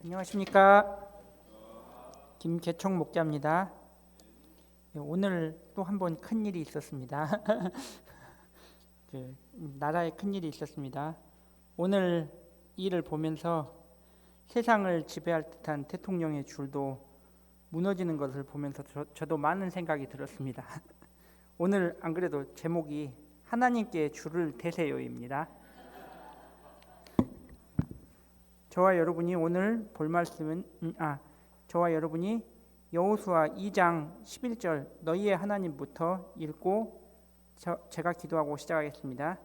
안녕하십니까. 김계총 목자입니다. 오늘 또 한 번 큰일이 있었습니다. 나라에 큰일이 있었습니다. 오늘 일을 보면서 세상을 지배할 듯한 대통령의 줄도 무너지는 것을 보면서 저도 많은 생각이 들었습니다. 오늘 안 그래도 제목이 하나님께 줄을 대세요입니다. 저와 여러분이 오늘 볼 말씀은 저와 여러분이 여호수아 2장 11절 너희의 하나님부터 읽고 제가 기도하고 시작하겠습니다.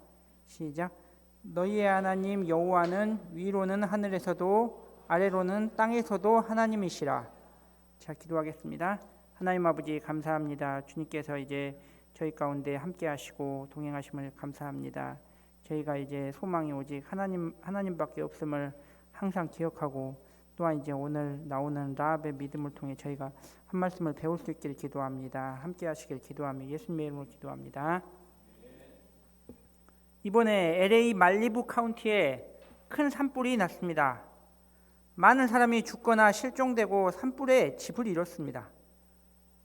시작. 너희의 하나님 여호와는 위로는 하늘에서도 아래로는 땅에서도 하나님이시라. 자, 기도하겠습니다. 하나님 아버지 감사합니다. 주님께서 이제 저희 가운데 함께 하시고 동행하심을 감사합니다. 저희가 이제 소망이 오직 하나님밖에 없음을 항상 기억하고 또한 이제 오늘 나오는 라합의 믿음을 통해 저희가 한 말씀을 배울 수 있기를 기도합니다. 함께 하시길 기도하며 예수님의 이름으로 기도합니다. 이번에 LA 말리부 카운티에 큰 산불이 났습니다. 많은 사람이 죽거나 실종되고 산불에 집을 잃었습니다.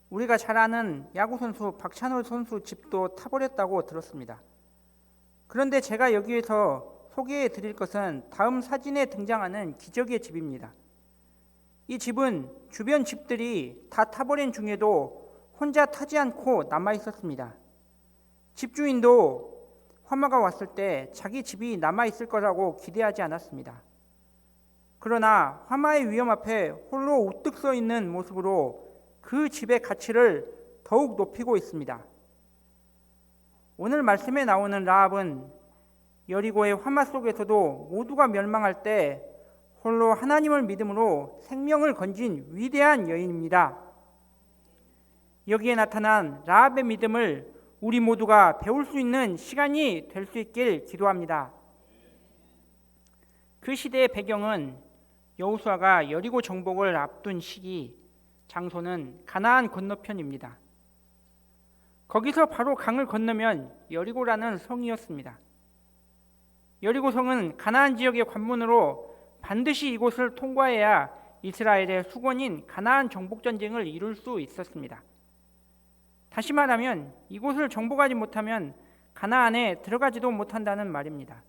우리가 잘 아는 야구선수 박찬호 선수 집도 타버렸다고 들었습니다. 그런데 제가 여기에서 소개해 드릴 것은 다음 사진에 등장하는 기적의 집입니다. 이 집은 주변 집들이 다 타버린 중에도 혼자 타지 않고 남아 있었습니다. 집주인도 화마가 왔을 때 자기 집이 남아 있을 거라고 기대하지 않았습니다. 그러나 화마의 위험 앞에 홀로 우뚝 서 있는 모습으로 그 집의 가치를 더욱 높이고 있습니다. 오늘 말씀에 나오는 라합은 여리고의 화마 속에서도 모두가 멸망할 때 홀로 하나님을 믿음으로 생명을 건진 위대한 여인입니다. 여기에 나타난 라합의 믿음을 우리 모두가 배울 수 있는 시간이 될 수 있길 기도합니다. 그 시대의 배경은 여호수아가 여리고 정복을 앞둔 시기, 장소는 가나안 건너편입니다. 거기서 바로 강을 건너면 여리고라는 성이었습니다. 여리고성은 가나안 지역의 관문으로 반드시 이곳을 통과해야 이스라엘의 수건인 가나안 정복전쟁을 이룰 수 있었습니다. 다시 말하면 이곳을 정복하지 못하면 가나안에 들어가지도 못한다는 말입니다.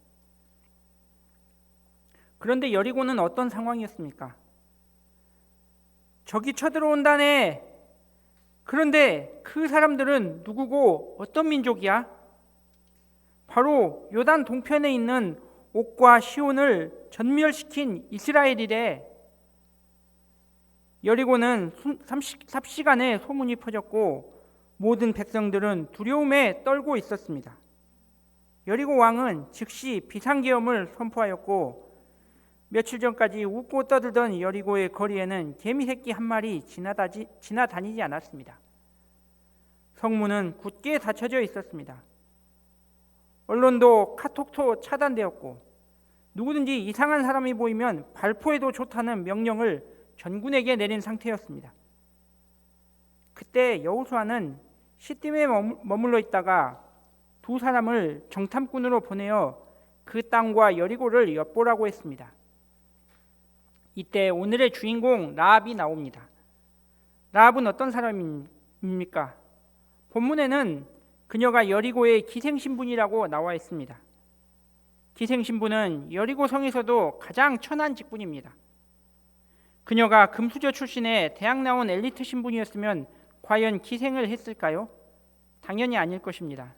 그런데 여리고는 어떤 상황이었습니까? 적이 쳐들어온다네. 그런데 그 사람들은 누구고 어떤 민족이야? 바로 요단 동편에 있는 옥과 시온을 전멸시킨 이스라엘이래. 여리고는 삽시간에 소문이 퍼졌고 모든 백성들은 두려움에 떨고 있었습니다. 여리고 왕은 즉시 비상계엄을 선포하였고 며칠 전까지 웃고 떠들던 여리고의 거리에는 개미 새끼 한 마리 지나다니지 않았습니다. 성문은 굳게 닫혀져 있었습니다. 언론도 카톡도 차단되었고 누구든지 이상한 사람이 보이면 발포해도 좋다는 명령을 전군에게 내린 상태였습니다. 그때 여호수아는 시딤에 머물러 있다가 두 사람을 정탐꾼으로 보내어 그 땅과 여리고를 엿보라고 했습니다. 이때 오늘의 주인공 라합이 나옵니다. 라합은 어떤 사람입니까? 본문에는 그녀가 여리고의 기생신분이라고 나와 있습니다. 기생신분은 여리고 성에서도 가장 천한 직분입니다. 그녀가 금수저 출신의 대학 나온 엘리트 신분이었으면 과연 기생을 했을까요? 당연히 아닐 것입니다.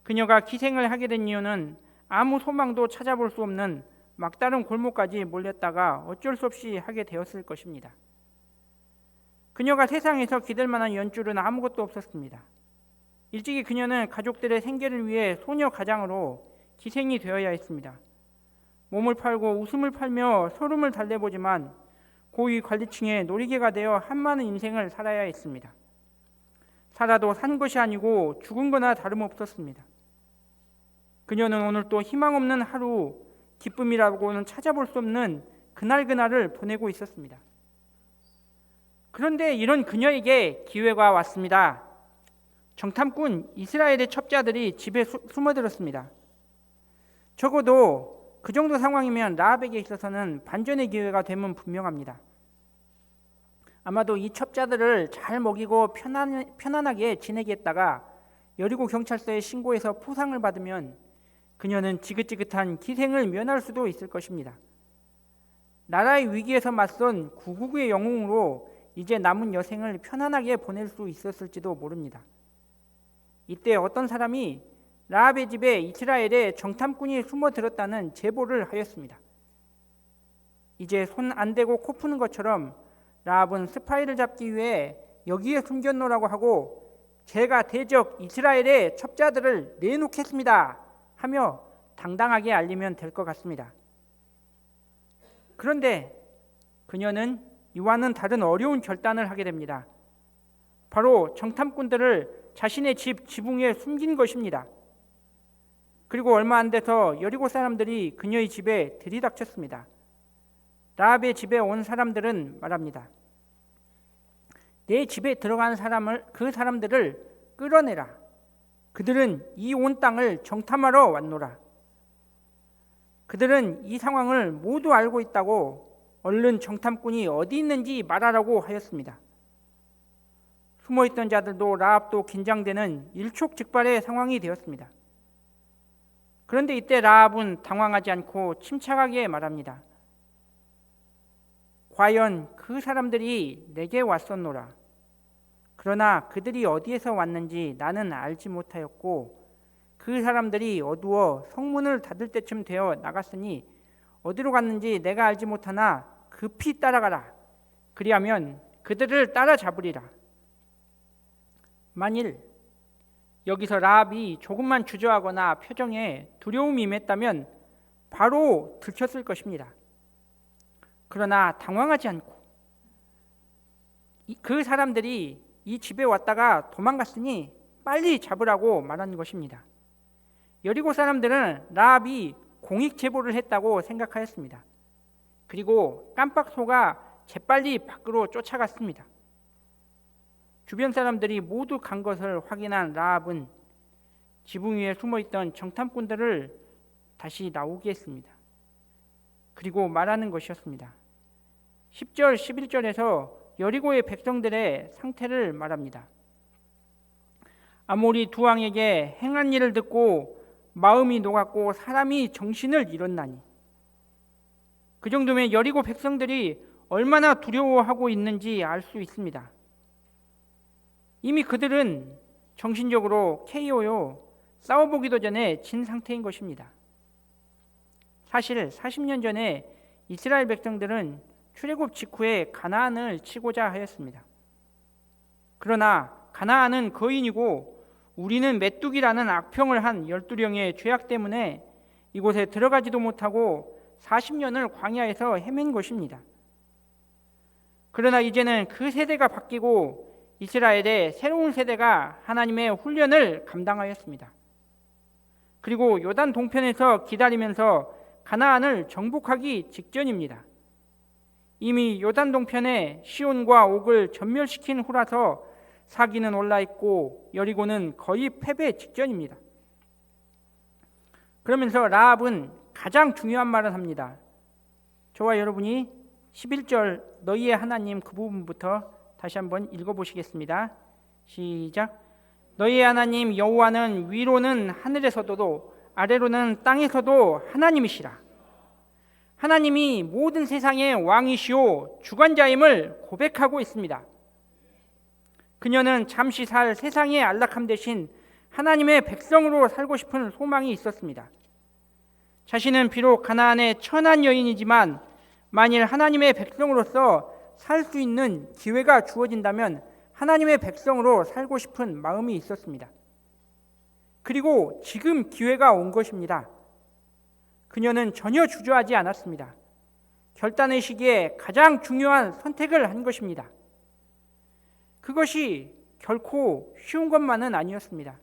그녀가 기생을 하게 된 이유는 아무 소망도 찾아볼 수 없는 막다른 골목까지 몰렸다가 어쩔 수 없이 하게 되었을 것입니다. 그녀가 세상에서 기댈 만한 연줄은 아무것도 없었습니다. 일찍이 그녀는 가족들의 생계를 위해 소녀 가장으로 기생이 되어야 했습니다. 몸을 팔고 웃음을 팔며 소름을 달래보지만 고위 관리층의 놀이개가 되어 한많은 인생을 살아야 했습니다. 살아도 산 것이 아니고 죽은 거나 다름없었습니다. 그녀는 오늘 또 희망 없는 하루, 기쁨이라고는 찾아볼 수 없는 그날을 보내고 있었습니다. 그런데 이런 그녀에게 기회가 왔습니다. 정탐꾼 이스라엘의 첩자들이 집에 숨어들었습니다. 적어도 그 정도 상황이면 라합에게 있어서는 반전의 기회가 되면 분명합니다. 아마도 이 첩자들을 잘 먹이고 편안하게 지내게 했다가 여리고 경찰서에 신고해서 포상을 받으면 그녀는 지긋지긋한 기생을 면할 수도 있을 것입니다. 나라의 위기에서 맞선 구국의 영웅으로 이제 남은 여생을 편안하게 보낼 수 있었을지도 모릅니다. 이때 어떤 사람이 라합의 집에 이스라엘의 정탐꾼이 숨어들었다는 제보를 하였습니다. 이제 손 안 대고 코 푸는 것처럼 라합은 스파이를 잡기 위해 여기에 숨겨놓으라고 하고 제가 대적 이스라엘의 첩자들을 내놓겠습니다 하며 당당하게 알리면 될 것 같습니다. 그런데 그녀는 이와는 다른 어려운 결단을 하게 됩니다. 바로 정탐꾼들을 자신의 집 지붕 위에 숨긴 것입니다. 그리고 얼마 안 돼서 여리고 사람들이 그녀의 집에 들이닥쳤습니다. 라합의 집에 온 사람들은 말합니다. 내 집에 들어간 그 사람들을 끌어내라. 그들은 이 온 땅을 정탐하러 왔노라. 그들은 이 상황을 모두 알고 있다고 얼른 정탐꾼이 어디 있는지 말하라고 하였습니다. 숨어있던 자들도 라합도 긴장되는 일촉즉발의 상황이 되었습니다. 그런데 이때 라합은 당황하지 않고 침착하게 말합니다. 과연 그 사람들이 내게 왔었노라. 그러나 그들이 어디에서 왔는지 나는 알지 못하였고 그 사람들이 어두워 성문을 닫을 때쯤 되어 나갔으니 어디로 갔는지 내가 알지 못하나 급히 따라가라. 그리하면 그들을 따라잡으리라. 만일 여기서 라합이 조금만 주저하거나 표정에 두려움이 임했다면 바로 들켰을 것입니다. 그러나 당황하지 않고 그 사람들이 이 집에 왔다가 도망갔으니 빨리 잡으라고 말하는 것입니다. 여리고 사람들은 라합이 공익 제보를 했다고 생각하였습니다. 그리고 깜빡 속아 재빨리 밖으로 쫓아갔습니다. 주변 사람들이 모두 간 것을 확인한 라합은 지붕 위에 숨어있던 정탐꾼들을 다시 나오게 했습니다. 그리고 말하는 것이었습니다. 10절, 11절에서 여리고의 백성들의 상태를 말합니다. 아모리 두 왕에게 행한 일을 듣고 마음이 녹았고 사람이 정신을 잃었나니. 그 정도면 여리고 백성들이 얼마나 두려워하고 있는지 알 수 있습니다. 이미 그들은 정신적으로 KO요, 싸워보기도 전에 진 상태인 것입니다. 사실 40년 전에 이스라엘 백성들은 출애굽 직후에 가나안을 치고자 하였습니다. 그러나 가나안은 거인이고 우리는 메뚜기라는 악평을 한 12령의 죄악 때문에 이곳에 들어가지도 못하고 40년을 광야에서 헤맨 것입니다. 그러나 이제는 그 세대가 바뀌고 이스라엘의 새로운 세대가 하나님의 훈련을 감당하였습니다. 그리고 요단 동편에서 기다리면서 가나안을 정복하기 직전입니다. 이미 요단 동편에 시온과 옥을 전멸시킨 후라서 사기는 올라있고 여리고는 거의 패배 직전입니다. 그러면서 라합은 가장 중요한 말을 합니다. 저와 여러분이 11절 너희의 하나님 그 부분부터 다시 한번 읽어보시겠습니다. 시작. 너희의 하나님 여호와는 위로는 하늘에서도 아래로는 땅에서도 하나님이시라. 하나님이 모든 세상의 왕이시오 주관자임을 고백하고 있습니다. 그녀는 잠시 살 세상의 안락함 대신 하나님의 백성으로 살고 싶은 소망이 있었습니다. 자신은 비록 가나안의 천한 여인이지만 만일 하나님의 백성으로서 살 수 있는 기회가 주어진다면 하나님의 백성으로 살고 싶은 마음이 있었습니다. 그리고 지금 기회가 온 것입니다. 그녀는 전혀 주저하지 않았습니다. 결단의 시기에 가장 중요한 선택을 한 것입니다. 그것이 결코 쉬운 것만은 아니었습니다.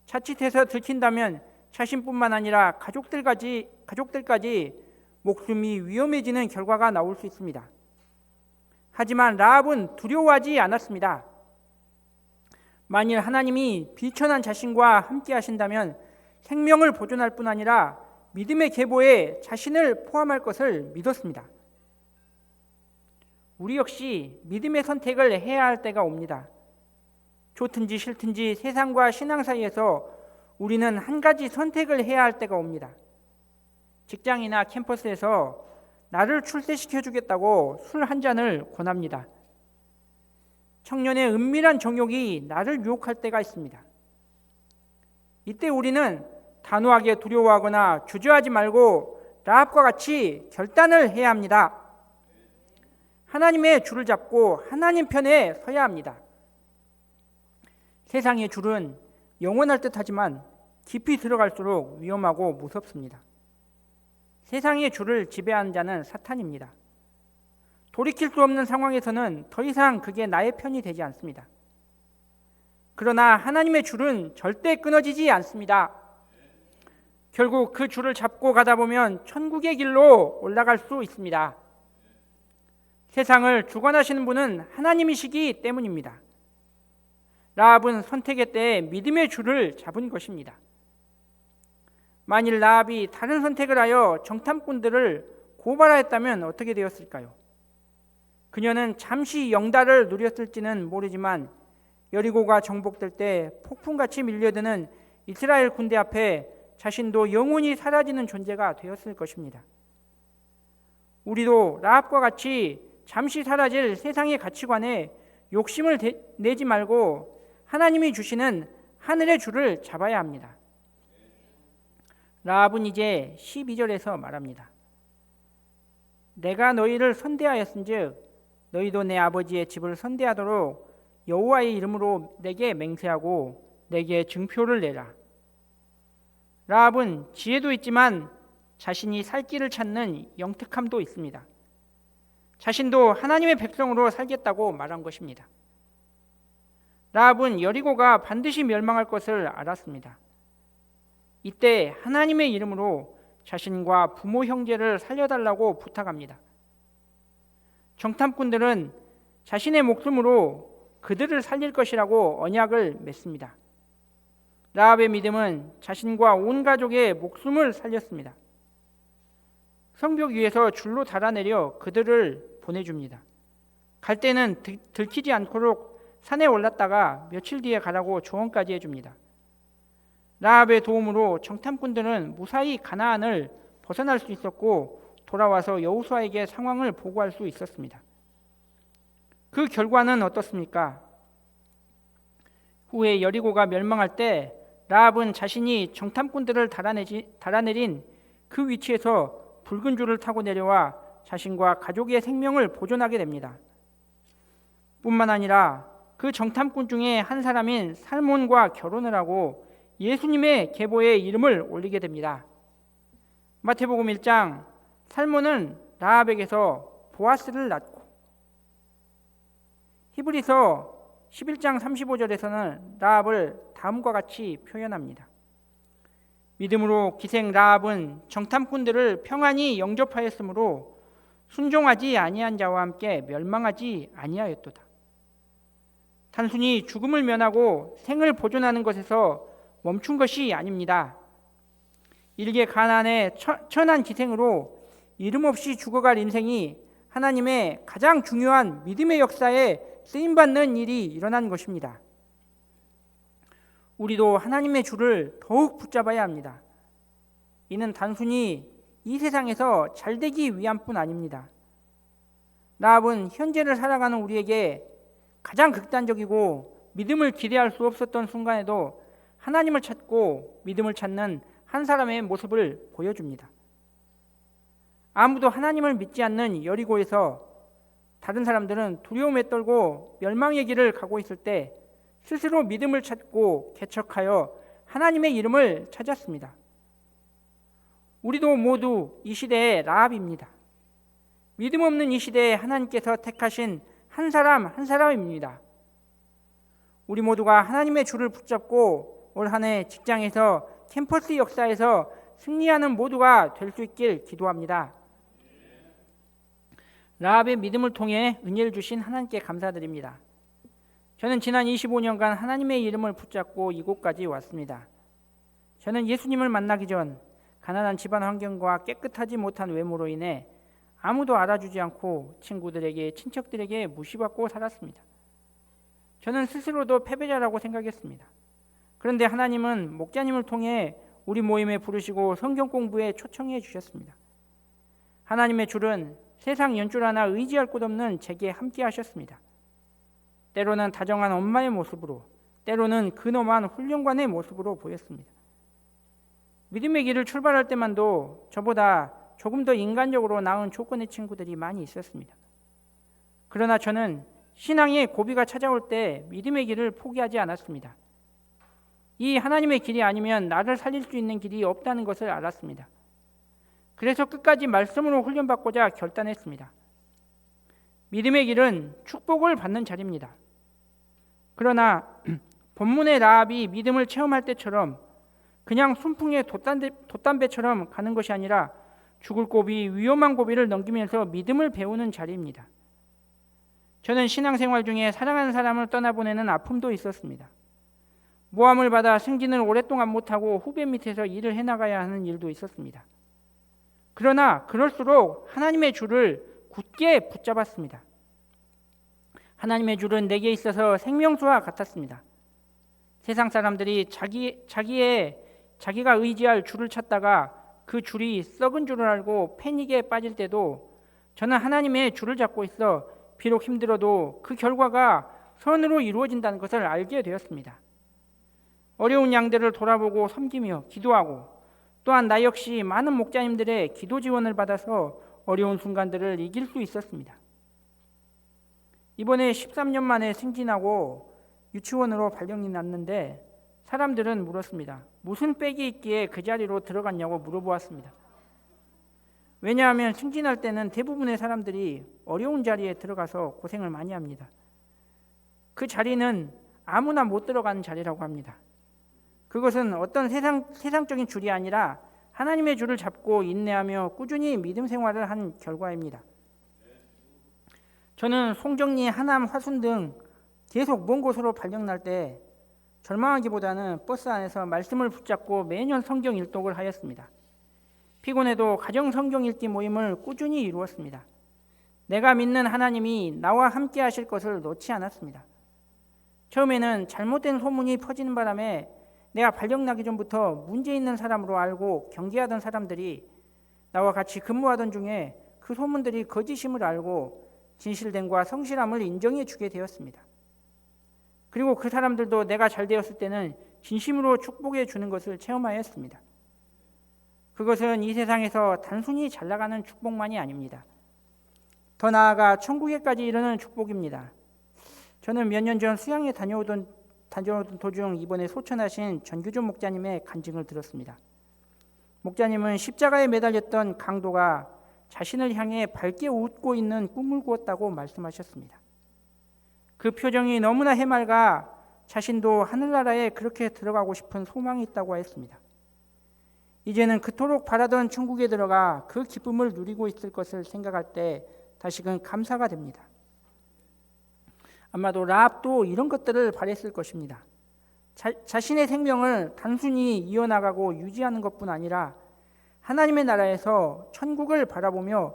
자칫해서 들킨다면 자신뿐만 아니라 가족들까지 목숨이 위험해지는 결과가 나올 수 있습니다. 하지만 라합은 두려워하지 않았습니다. 만일 하나님이 비천한 자신과 함께 하신다면 생명을 보존할 뿐 아니라 믿음의 계보에 자신을 포함할 것을 믿었습니다. 우리 역시 믿음의 선택을 해야 할 때가 옵니다. 좋든지 싫든지 세상과 신앙 사이에서 우리는 한 가지 선택을 해야 할 때가 옵니다. 직장이나 캠퍼스에서 나를 출세시켜 주겠다고 술 한 잔을 권합니다. 청년의 은밀한 정욕이 나를 유혹할 때가 있습니다. 이때 우리는 단호하게 두려워하거나 주저하지 말고 라합과 같이 결단을 해야 합니다. 하나님의 줄을 잡고 하나님 편에 서야 합니다. 세상의 줄은 영원할 듯하지만 깊이 들어갈수록 위험하고 무섭습니다. 세상의 줄을 지배하는 자는 사탄입니다. 돌이킬 수 없는 상황에서는 더 이상 그게 나의 편이 되지 않습니다. 그러나 하나님의 줄은 절대 끊어지지 않습니다. 결국 그 줄을 잡고 가다 보면 천국의 길로 올라갈 수 있습니다. 세상을 주관하시는 분은 하나님이시기 때문입니다. 라합은 선택의 때에 믿음의 줄을 잡은 것입니다. 만일 라합이 다른 선택을 하여 정탐꾼들을 고발하였다면 어떻게 되었을까요? 그녀는 잠시 영달을 누렸을지는 모르지만 여리고가 정복될 때 폭풍같이 밀려드는 이스라엘 군대 앞에 자신도 영원히 사라지는 존재가 되었을 것입니다. 우리도 라합과 같이 잠시 사라질 세상의 가치관에 욕심을 내지 말고 하나님이 주시는 하늘의 줄을 잡아야 합니다. 라합은 이제 12절에서 말합니다. 내가 너희를 선대하였은즉 너희도 내 아버지의 집을 선대하도록 여호와의 이름으로 내게 맹세하고 내게 증표를 내라. 라합은 지혜도 있지만 자신이 살 길을 찾는 영특함도 있습니다. 자신도 하나님의 백성으로 살겠다고 말한 것입니다. 라합은 여리고가 반드시 멸망할 것을 알았습니다. 이때 하나님의 이름으로 자신과 부모 형제를 살려달라고 부탁합니다. 정탐꾼들은 자신의 목숨으로 그들을 살릴 것이라고 언약을 맺습니다. 라합의 믿음은 자신과 온 가족의 목숨을 살렸습니다. 성벽 위에서 줄로 달아내려 그들을 보내줍니다. 갈 때는 들키지 않도록 산에 올랐다가 며칠 뒤에 가라고 조언까지 해줍니다. 라합의 도움으로 정탐꾼들은 무사히 가나안을 벗어날 수 있었고 돌아와서 여호수아에게 상황을 보고할 수 있었습니다. 그 결과는 어떻습니까? 후에 여리고가 멸망할 때 라합은 자신이 정탐꾼들을 달아내린 그 위치에서 붉은 줄을 타고 내려와 자신과 가족의 생명을 보존하게 됩니다. 뿐만 아니라 그 정탐꾼 중에 한 사람인 살몬과 결혼을 하고 예수님의 계보에 이름을 올리게 됩니다. 마태복음 1장, 살몬은 라합에게서 보아스를 낳고, 히브리서 11장 35절에서는 라합을 다음과 같이 표현합니다. 믿음으로 기생 라합은 정탐꾼들을 평안히 영접하였으므로 순종하지 아니한 자와 함께 멸망하지 아니하였도다. 단순히 죽음을 면하고 생을 보존하는 것에서 멈춘 것이 아닙니다. 일개 가나안의 천한 기생으로 이름 없이 죽어갈 인생이 하나님의 가장 중요한 믿음의 역사에 쓰임받는 일이 일어난 것입니다. 우리도 하나님의 줄을 더욱 붙잡아야 합니다. 이는 단순히 이 세상에서 잘되기 위함뿐 아닙니다. 라합은 현재를 살아가는 우리에게 가장 극단적이고 믿음을 기대할 수 없었던 순간에도 하나님을 찾고 믿음을 찾는 한 사람의 모습을 보여줍니다. 아무도 하나님을 믿지 않는 여리고에서 다른 사람들은 두려움에 떨고 멸망의 길을 가고 있을 때 스스로 믿음을 찾고 개척하여 하나님의 이름을 찾았습니다. 우리도 모두 이 시대의 라합입니다. 믿음 없는 이 시대에 하나님께서 택하신 한 사람 한 사람입니다. 우리 모두가 하나님의 줄을 붙잡고 올 한 해 직장에서 캠퍼스 역사에서 승리하는 모두가 될 수 있길 기도합니다. 라합의 믿음을 통해 은혜를 주신 하나님께 감사드립니다. 저는 지난 25년간 하나님의 이름을 붙잡고 이곳까지 왔습니다. 저는 예수님을 만나기 전 가난한 집안 환경과 깨끗하지 못한 외모로 인해 아무도 알아주지 않고 친구들에게 친척들에게 무시받고 살았습니다. 저는 스스로도 패배자라고 생각했습니다. 그런데 하나님은 목자님을 통해 우리 모임에 부르시고 성경 공부에 초청해 주셨습니다. 하나님의 줄은 세상 연줄 하나 의지할 곳 없는 제게 함께 하셨습니다. 때로는 다정한 엄마의 모습으로, 때로는 근엄한 훈련관의 모습으로 보였습니다. 믿음의 길을 출발할 때만도 저보다 조금 더 인간적으로 나은 조건의 친구들이 많이 있었습니다. 그러나 저는 신앙의 고비가 찾아올 때 믿음의 길을 포기하지 않았습니다. 이 하나님의 길이 아니면 나를 살릴 수 있는 길이 없다는 것을 알았습니다. 그래서 끝까지 말씀으로 훈련받고자 결단했습니다. 믿음의 길은 축복을 받는 자리입니다. 그러나 본문의 라합이 믿음을 체험할 때처럼 그냥 순풍의 돛담배처럼 가는 것이 아니라 죽을 고비, 위험한 고비를 넘기면서 믿음을 배우는 자리입니다. 저는 신앙생활 중에 사랑하는 사람을 떠나보내는 아픔도 있었습니다. 모함을 받아 승진을 오랫동안 못하고 후배 밑에서 일을 해나가야 하는 일도 있었습니다. 그러나 그럴수록 하나님의 줄을 굳게 붙잡았습니다. 하나님의 줄은 내게 있어서 생명수와 같았습니다. 세상 사람들이 자기가 의지할 줄을 찾다가 그 줄이 썩은 줄을 알고 패닉에 빠질 때도 저는 하나님의 줄을 잡고 있어 비록 힘들어도 그 결과가 선으로 이루어진다는 것을 알게 되었습니다. 어려운 양들을 돌아보고 섬기며 기도하고 또한 나 역시 많은 목자님들의 기도 지원을 받아서 어려운 순간들을 이길 수 있었습니다. 이번에 13년 만에 승진하고 유치원으로 발령이 났는데 사람들은 물었습니다. 무슨 빽이 있기에 그 자리로 들어갔냐고 물어보았습니다. 왜냐하면 승진할 때는 대부분의 사람들이 어려운 자리에 들어가서 고생을 많이 합니다. 그 자리는 아무나 못 들어가는 자리라고 합니다. 그것은 어떤 세상적인 줄이 아니라 하나님의 줄을 잡고 인내하며 꾸준히 믿음 생활을 한 결과입니다. 저는 송정리, 하남, 화순 등 계속 먼 곳으로 발령날 때 절망하기보다는 버스 안에서 말씀을 붙잡고 매년 성경 일독을 하였습니다. 피곤해도 가정 성경 읽기 모임을 꾸준히 이루었습니다. 내가 믿는 하나님이 나와 함께 하실 것을 놓지 않았습니다. 처음에는 잘못된 소문이 퍼지는 바람에 내가 발령나기 전부터 문제 있는 사람으로 알고 경계하던 사람들이 나와 같이 근무하던 중에 그 소문들이 거짓임을 알고 진실됨과 성실함을 인정해 주게 되었습니다. 그리고 그 사람들도 내가 잘 되었을 때는 진심으로 축복해 주는 것을 체험하였습니다. 그것은 이 세상에서 단순히 잘 나가는 축복만이 아닙니다. 더 나아가 천국에까지 이르는 축복입니다. 저는 몇 년 전 수양에 다녀오던 도중 이번에 소천하신 전규조 목자님의 간증을 들었습니다. 목자님은 십자가에 매달렸던 강도가 자신을 향해 밝게 웃고 있는 꿈을 꾸었다고 말씀하셨습니다. 그 표정이 너무나 해맑아 자신도 하늘나라에 그렇게 들어가고 싶은 소망이 있다고 했습니다. 이제는 그토록 바라던 천국에 들어가 그 기쁨을 누리고 있을 것을 생각할 때 다시금 감사가 됩니다. 아마도 라합도 이런 것들을 바랬을 것입니다. 자신의 생명을 단순히 이어나가고 유지하는 것뿐 아니라 하나님의 나라에서 천국을 바라보며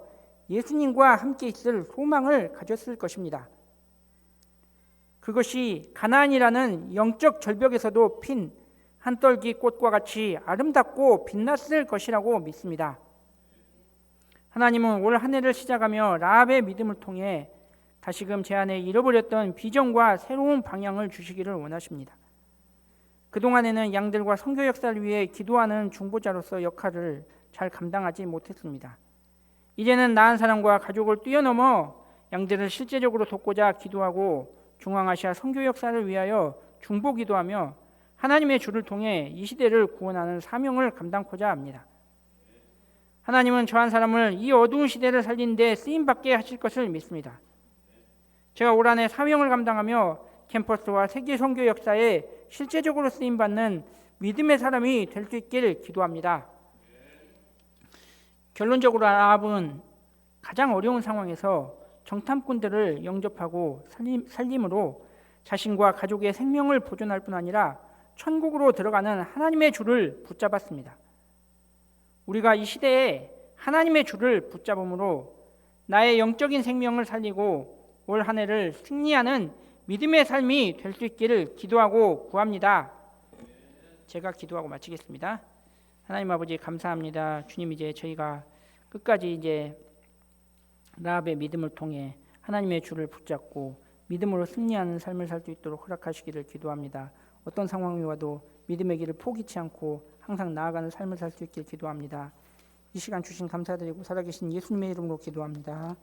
예수님과 함께 있을 소망을 가졌을 것입니다. 그것이 가나안이라는 영적 절벽에서도 핀 한떨기 꽃과 같이 아름답고 빛났을 것이라고 믿습니다. 하나님은 올 한 해를 시작하며 라합의 믿음을 통해 다시금 제 안에 잃어버렸던 비전과 새로운 방향을 주시기를 원하십니다. 그동안에는 양들과 선교 역사를 위해 기도하는 중보자로서 역할을 잘 감당하지 못했습니다. 이제는 나은 사람과 가족을 뛰어넘어 양들을 실제적으로 돕고자 기도하고 중앙아시아 선교 역사를 위하여 중보 기도하며 하나님의 주를 통해 이 시대를 구원하는 사명을 감당코자 합니다. 하나님은 저 한 사람을 이 어두운 시대를 살린 데 쓰임받게 하실 것을 믿습니다. 제가 올 한해 사명을 감당하며 캠퍼스와 세계 선교 역사에 실제적으로 쓰임받는 믿음의 사람이 될 수 있기를 기도합니다. 결론적으로 라합은 가장 어려운 상황에서 정탐꾼들을 영접하고 살림으로 자신과 가족의 생명을 보존할 뿐 아니라 천국으로 들어가는 하나님의 줄을 붙잡았습니다. 우리가 이 시대에 하나님의 줄을 붙잡음으로 나의 영적인 생명을 살리고 올 한 해를 승리하는 믿음의 삶이 될 수 있기를 기도하고 구합니다. 제가 기도하고 마치겠습니다. 하나님 아버지 감사합니다. 주님, 이제 저희가 끝까지 이제 라합의 믿음을 통해 하나님의 줄을 붙잡고 믿음으로 승리하는 삶을 살 수 있도록 허락하시기를 기도합니다. 어떤 상황이 와도 믿음의 길을 포기치 않고 항상 나아가는 삶을 살 수 있기를 기도합니다. 이 시간 주신 감사드리고 살아계신 예수님의 이름으로 기도합니다.